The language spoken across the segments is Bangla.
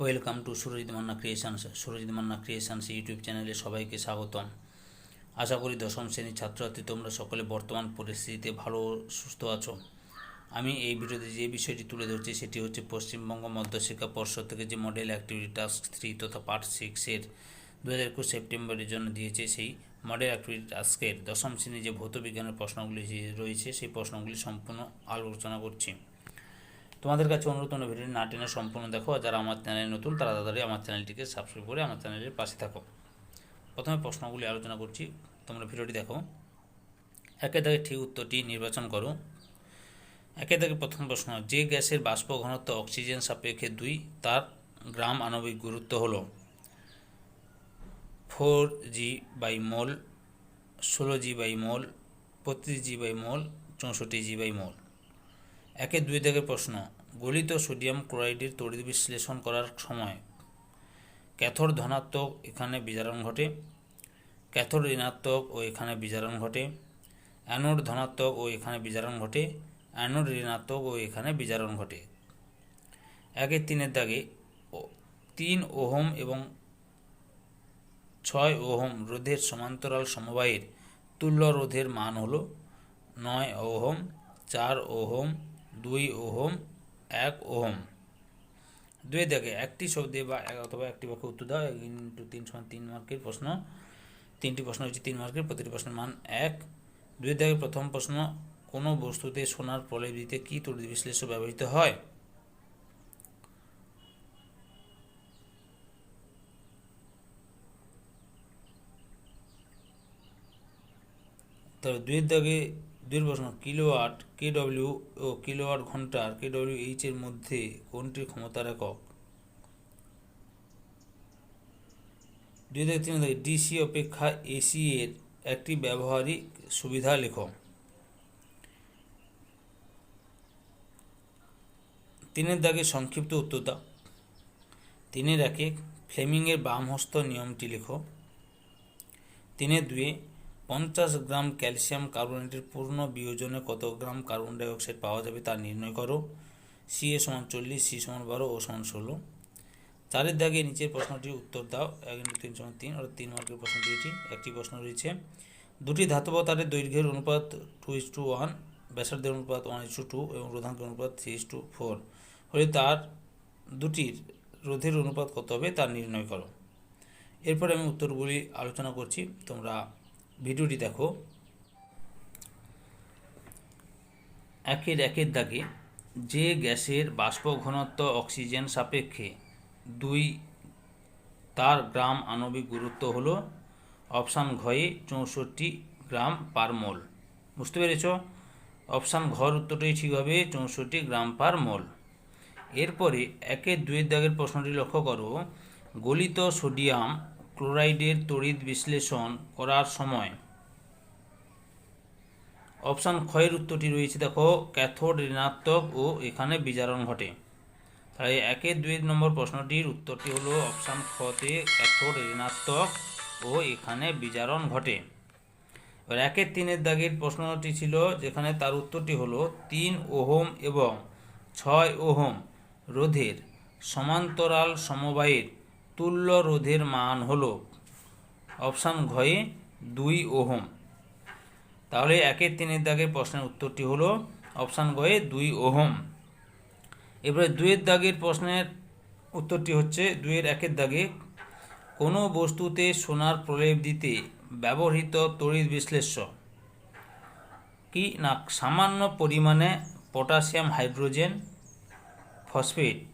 Welcome to Surajit Manna creations YouTube চ্যানেলে সবাইকে স্বাগতম। আশা করি দশম শ্রেণীর ছাত্রছাত্রী তোমরা সকলে বর্তমান পরিস্থিতিতে ভালো সুস্থ আছো। আমি এই ভিডিওতে যে বিষয়টি তুলে ধরছি সেটি হচ্ছে পশ্চিমবঙ্গ মধ্যশিক্ষা পর্ষদ থেকে যে মডেল অ্যাক্টিভিটি টাস্ক 3 তথা পার্ট 6-এর 2021 সেপ্টেম্বরের জন্য দিয়েছে, সেই মডেল অ্যাক্টিভিটি টাস্কের দশম শ্রেণীর যে ভৌত বিজ্ঞানের প্রশ্নগুলি রয়েছে সেই প্রশ্নগুলি সম্পূর্ণ আলোচনা করছি। তোমাদের কাছে অনুরোধ, তোমরা ভিডিওটি না টেনে সম্পূর্ণ দেখো, আর যারা আমার চ্যানেলে নতুন তারা তাড়াতাড়ি আমার চ্যানেলটিকে সাবস্ক্রাইব করে আমার চ্যানেলের পাশে থাকো। প্রথমে প্রশ্নগুলি আলোচনা করছি, তোমরা ভিডিওটি দেখো। একে দাগে ঠিক উত্তরটি নির্বাচন করো। একে দাগে প্রথম প্রশ্ন, যে গ্যাসের বাষ্প ঘনত্ব অক্সিজেন সাপেক্ষে 2 তার গ্রাম আণবিক গুরুত্ব হল 4g/মোল, 16g/মোল, 25g/মোল, 64g/মোল। একে 2 দাগের প্রশ্ন, গলিত সোডিয়াম ক্লোরাইডের তড়িৎ বিশ্লেষণ করার সময় ক্যাথোড ধনাত্মক এখানে বিজারণ ঘটে, ক্যাথোড ঋণাত্মক ও এখানে বিজারণ ঘটে, অ্যানোড ধনাত্মক ও এখানে বিজারণ ঘটে, অ্যানোড ঋণাত্মক ও এখানে বিজারণ ঘটে। একে 3 দাগে 3 ওহম এবং 6 ওহম রোধের সমান্তরাল সমবায়ের তুল্য রোধের মান হল 9 ওহম, 4 ওহম, 2 ওহম, 1 ওহম। 2 দাগে একটি শব্দে বা অথবা একটি বাক্যে উত্তর দাও। 1 × 3 = 3 মার্কের প্রশ্ন, 3টি প্রশ্ন হচ্ছে 3 মার্কের, প্রতিটি প্রশ্নের মান 1। 2 দাগে প্রথম প্রশ্ন, কোনো বস্তুতে সোনার প্রলেপ দিতে কী তড়িৎ বিশ্লেষ্য ব্যবহৃত হয়? তবে 2 দাগে 2 প্রশ্ন, কিলোওয়াট কেডব্লিউ ও কিলোওয়াট ঘন্টার কেডব্লিউএইচ এর মধ্যে কোনটির ক্ষমতার একক? 2 দাগে 3 দাগে ডিসি অপেক্ষা এসি এর একটি ব্যবহারিক সুবিধা লেখো। 3 দাগে সংক্ষিপ্ত উত্তর দাও। 3 1 ফ্লেমিংয়ের বামহস্ত নিয়মটি লেখো। 3 2 50 গ্রাম ক্যালসিয়াম কার্বনেটের পূর্ণ বিয়োজনে কত গ্রাম কার্বন ডাইঅক্সাইড পাওয়া যাবে তা নির্ণয় করো। Ca = 40, C = 12, O = 16। 4 দাগে নিচের প্রশ্নটির উত্তর দাও। 1 × 3 = 3, অর্থাৎ 3 মার্কের প্রশ্ন দিয়েছি। একটি প্রশ্ন রয়েছে, দুটি ধাতব তারের দৈর্ঘ্যের অনুপাত 2:1, ব্যাসার্ধের অনুপাত 1:2 এবং রোধাঙ্কের অনুপাত 3:4 হলে তার দুটির রোধের অনুপাত কত হবে তা নির্ণয় করো। এরপরে আমি উত্তরগুলি আলোচনা করছি, তোমরা ভিডিওটি দেখো। 1 দাগে যে গ্যাসের বাষ্প ঘনত্ব অক্সিজেন সাপেক্ষে 2 তার গ্রাম আণবিক গুরুত্ব হল অপশান ঘয়ে 64 গ্রাম পার মোল। বুঝতে পেরেছ? অপশান ঘর উত্তরটাই ঠিক হবে, 64 গ্রাম পার মোল। এরপরে 1 2 দাগের প্রশ্নটি লক্ষ্য করো, গলিত সোডিয়াম ক্লোরাইডের তড়িৎ বিশ্লেষণ করার সময় অপশান ক্ষয়ের উত্তরটি রয়েছে, দেখো, ক্যাথোড ঋণাত্মক ও এখানে বিজারণ ঘটে। তাই 1 2 নম্বর প্রশ্নটির উত্তরটি হলো অপশান খতে ক্যাথোড ঋণাত্মক ও এখানে বিজারণ ঘটে। এবার 1 3 দাগের প্রশ্নটি ছিল, যেখানে তার উত্তরটি হলো 3 ওহম এবং 6 ওহম রোধের সমান্তরাল সমবায়ের তুল্য রোধের মান হলো অপশান ঘয়ে 2 ওহম। তাহলে 1 3 দাগের প্রশ্নের উত্তরটি হলো অপশান ঘয়ে 2 ওহম। এবারে 2 দাগের প্রশ্নের উত্তরটি হচ্ছে 2 1 দাগে কোনো বস্তুতে সোনার প্রলেপ দিতে ব্যবহৃত তড়িৎ বিশ্লেষ্য কি না সামান্য পরিমাণে পটাশিয়াম হাইড্রোজেন ফসফেট,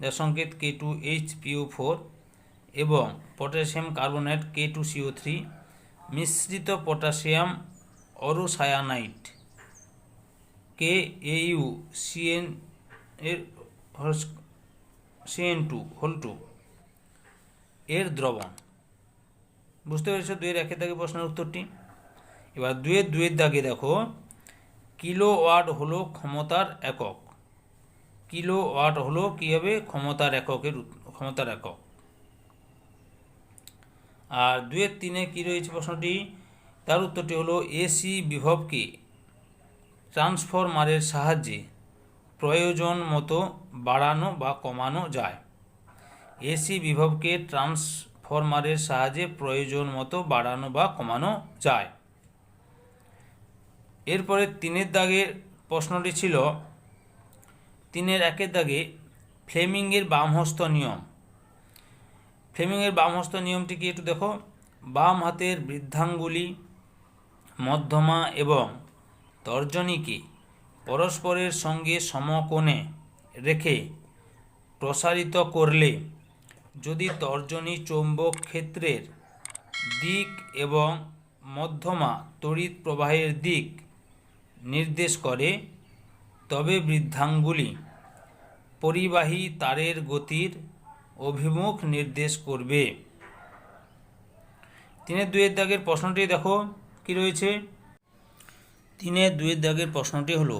যার সংকেত K2HPO4, এবং পটাশিয়াম কার্বনেট K2CO3 মিশ্রিত পটাশিয়াম অরোসায়ানাইড KAuCN2 এর দ্রবণ। বুঝতে পেরেছ 2 1 দাগে প্রশ্নের উত্তরটি। এবার 2 দাগে দেখো, কিলোওয়াট হলো ক্ষমতার একক। কিলোওয়াট হলো কী হবে? ক্ষমতার একক। আর 2 3 কী রয়েছে প্রশ্নটি, তার উত্তরটি হলো এসি বিভবকে ট্রান্সফরমারের সাহায্যে প্রয়োজন মতো বাড়ানো বা কমানো যায়। এসি বিভবকে ট্রান্সফরমারের সাহায্যে প্রয়োজন মতো বাড়ানো বা কমানো যায়। এরপরে 3 দাগের প্রশ্নটি ছিল 3-1 দাগে ফ্লেমিংয়ের বামহস্ত নিয়ম। ফ্লেমিংয়ের বামহস্ত নিয়মটি কি একটু দেখো। বাম হাতের বৃদ্ধাঙ্গুলি, মধ্যমা এবং তর্জনীকে পরস্পরের সঙ্গে সমকোণে রেখে প্রসারিত করলে যদি তর্জনী চৌম্বক ক্ষেত্রের দিক এবং মধ্যমা তড়িৎ প্রবাহের দিক নির্দেশ করে তবে বৃদ্ধাঙ্গুলি পরিবাহী তারের গতির অভিমুখ নির্দেশ করবে। 3-2 দাগের প্রশ্নটি দেখো কি রয়েছে। 3-2 দাগের প্রশ্নটি হলো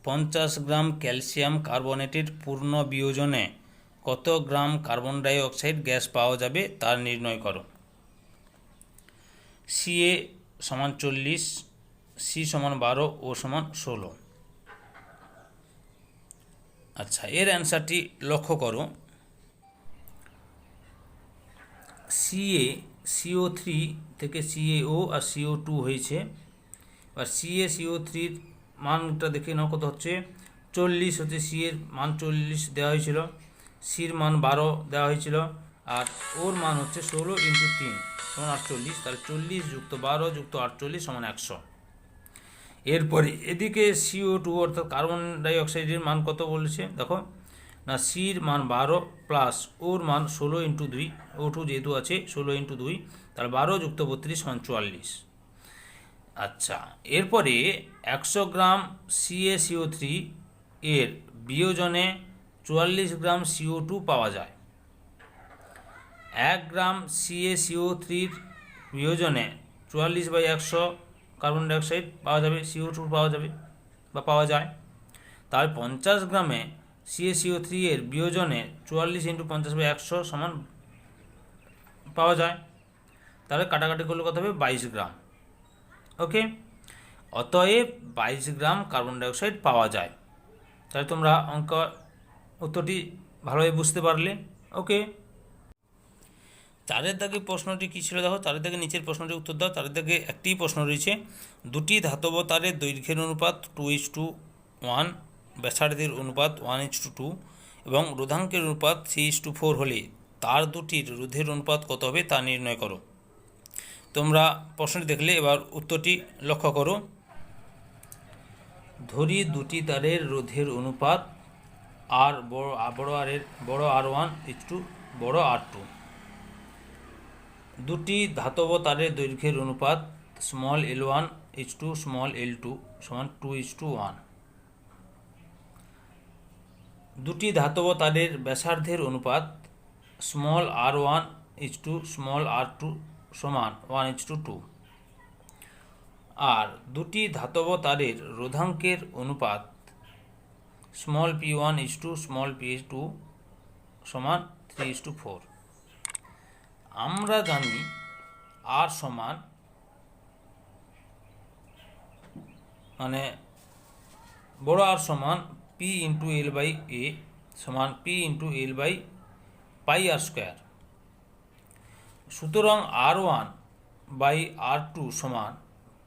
50 গ্রাম ক্যালসিয়াম কার্বনেটের পূর্ণ বিয়োজনে কত গ্রাম কার্বন ডাই অক্সাইড গ্যাস পাওয়া যাবে তা নির্ণয় করো। Ca = 40, C = 12, O = 16। আচ্ছা, এর অ্যান্সারটি লক্ষ্য করো। CO3 থেকে CaO আর CO2 হয়েছে। আর CaCO3 মানটা দেখে নাও কত হচ্ছে 40 হচ্ছে। C এর মান 40 দেওয়া হয়েছিল, সির মান 12 দেওয়া হয়েছিল, আর ওর মান হচ্ছে 16 × 3 = 48। তাহলে 40 + 12 + 48 = 100। এরপরে এদিকে CO2 অর্থাৎ কার্বন ডাই অক্সাইডের মান কত বলেছে দেখো না, সির মান 12 প্লাস ওর মান 16 × 2, O2 যেহেতু আছে 16 × 2, তাহলে 12 + 32 = 44। আচ্ছা, এরপরে 100 গ্রাম CaCO3 এর বিয়োজনে 44 গ্রাম CO2 পাওয়া যায়। 1 গ্রাম CaCO3 এর বিয়োজনে 44/100 কার্বন ডাইঅক্সাইড পাওয়া যাবে, CO2 পাওয়া যাবে বা পাওয়া যায়। তার 50 গ্রামে CaCO3 এর বিয়োজনে 44 × 50/100 সমান পাওয়া যায়। তাহলে কাটাকাটি করলে কত হবে 22 গ্রাম। ওকে, অতএব 22 গ্রাম কার্বন ডাইঅক্সাইড পাওয়া যায়। তাহলে তোমরা উত্তরটি ভালোভাবে বুঝতে পারলে। ওকে, 4 দাগে প্রশ্নটি কী ছিল দেখো। 4 দাগে নিচের প্রশ্নটির উত্তর দাও। 4 দাগে একটি প্রশ্ন রয়েছে, দুটি ধাতব তারের দৈর্ঘ্যের অনুপাত 2:1, ব্যাসার্ধের অনুপাত 1:2 এবং রোধাঙ্কের অনুপাত 3:4 হলে তার দুটির রোধের অনুপাত কত হবে তা নির্ণয় করো। তোমরা প্রশ্নটি দেখলে এবার উত্তরটি লক্ষ্য করো। ধরি দুটি তারের রোধের অনুপাত বড় R1 বড় R2। দুটি ধাতব তারের দৈর্ঘ্যের অনুপাত l1 l2 = 2:1। দুটি ধাতব তারের ব্যাসার্ধের অনুপাত r1 r2 = 1:2। আর দুটি ধাতব তারের রোধাঙ্কের অনুপাত p1 p2 = 3:4। আমরা জানি R সমান বড় R সমান P × L/A সমান P × L/πr²। সুতরাং R1/R2 সমান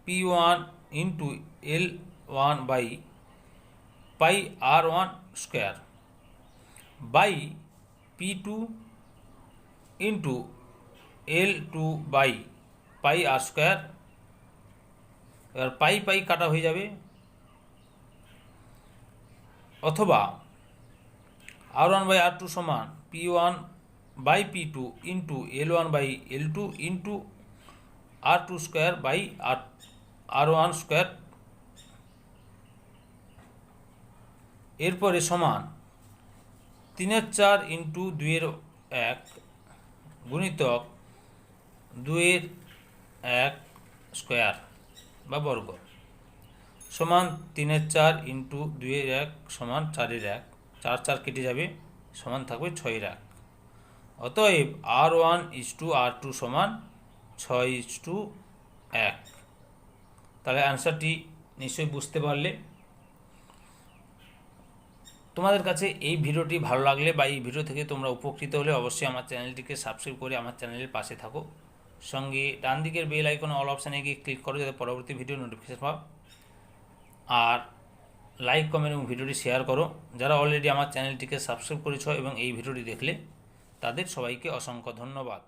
P1 × L1/πr1² by P2 × L2/πr²। এবার পাই কাটা হয়ে যাবে। অথবা R1/R2 সমান P1/P2 × L1/L2 × R2²/R1²। এরপরে সমান 3/4 × 2/1 গুণিতক 2/1² বা বর্গ সমান 3/4 × 2/1 সমান 4/1, 4 কেটে যাবে, সমান থাকবে 6/1। অতএব R1:R2 সমান 6:1। তাহলে অ্যান্সারটি নিশ্চয়ই বুঝতে পারলে। তোমাদের কাছে এই ভিডিওটি ভালো লাগলে বা এই ভিডিও থেকে তোমরা উপকৃত হলে অবশ্যই আমার চ্যানেলটিকে সাবস্ক্রাইব করে আমার চ্যানেলের পাশে থাকো। সঙ্গে ডান দিকের বেল আইকনে অল অপশানে গিয়ে ক্লিক করো যাতে পরবর্তী ভিডিও নোটিফিকেশন পাও। আর লাইক কমেন্ট এবং ভিডিওটি শেয়ার করো। যারা অলরেডি আমার চ্যানেলটিকে সাবস্ক্রাইব করেছ এবং এই ভিডিওটি দেখলে তাদের সবাইকে অসংখ্য ধন্যবাদ।